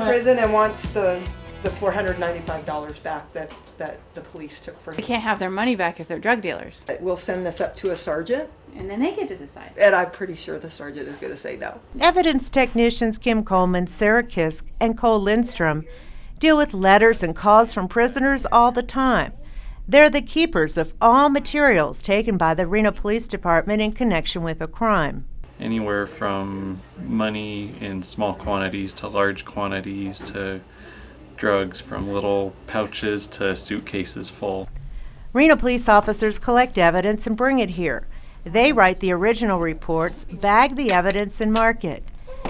prison and wants the $495 back that the police took from They him. can't have their money back if they're drug dealers. We'll send this up to a sergeant, And then they get to decide. and I'm pretty sure the sergeant is going to say no. Evidence technicians Kim Coleman, Sara, Kist, and Lindstrom deal with letters and calls from prisoners all the time. They're the keepers of all materials taken by the Reno Police Department in connection with a crime. Anywhere from money in small quantities to large quantities to drugs, from little pouches to suitcases full. Reno police officers collect evidence and bring it here. They write the original reports, bag the evidence, and mark it.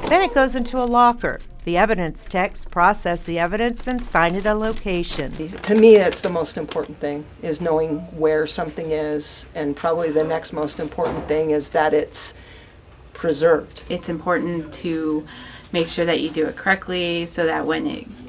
Then it goes into a locker. The evidence techs process the evidence and sign it a location. To me, that's the most important thing, is knowing where something is, and probably the next most important thing is that it's preserved. It's important to make sure that you do it correctly so that when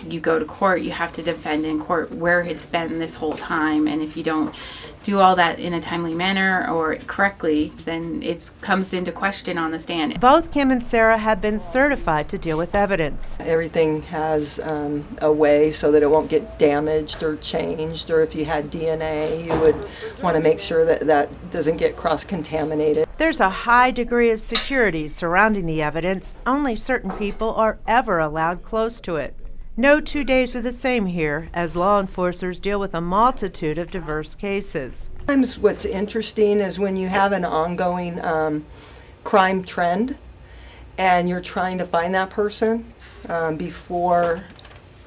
you go to court, you have to defend in court where it's been this whole time. And if you don't do all that in a timely manner or correctly, then it comes into question on the stand. Both Kim and Sara have been certified to deal with evidence. Everything has a way so that it won't get damaged or changed, or if you had DNA, you would want to make sure that that doesn't get cross-contaminated. There's a high degree of security surrounding the evidence. Only certain people are ever allowed close to it. No 2 days are the same here, as law enforcers deal with a multitude of diverse cases. Sometimes what's interesting is when you have an ongoing crime trend and you're trying to find that person before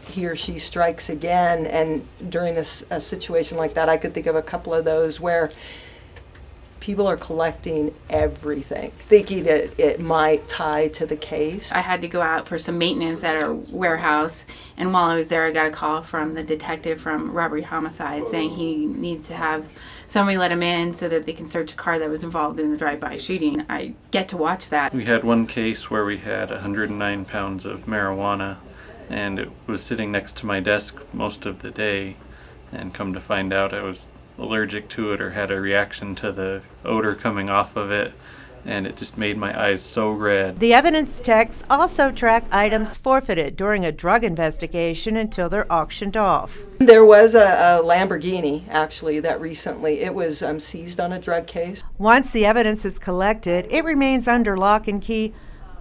he or she strikes again. And during a situation like that, I could think of a couple of those where people are collecting everything, thinking that it might tie to the case. I had to go out for some maintenance at our warehouse, and while I was there, I got a call from the detective from Robbery Homicide saying he needs to have somebody let him in so that they can search a car that was involved in the drive-by shooting. I get to watch that. We had one case where we had 109 pounds of marijuana, and it was sitting next to my desk most of the day, and come to find out I was allergic to it or had a reaction to the odor coming off of it, and it just made my eyes so red. The evidence techs also track items forfeited during a drug investigation until they're auctioned off. There was a Lamborghini, actually, that recently, it was seized on a drug case. Once the evidence is collected, it remains under lock and key,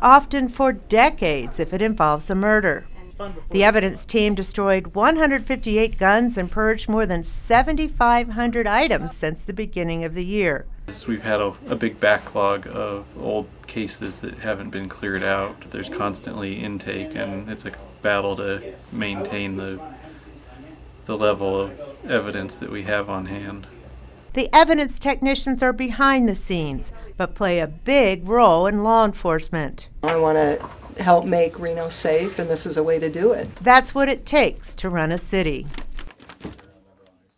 often for decades if it involves a murder. The evidence team destroyed 158 guns and purged more than 7,500 items since the beginning of the year. We've had a big backlog of old cases that haven't been cleared out. There's constantly intake, and it's a battle to maintain the level of evidence that we have on hand. The evidence technicians are behind the scenes, but play a big role in law enforcement. I want to help make Reno safe, and this is a way to do it. That's what it takes to run a city.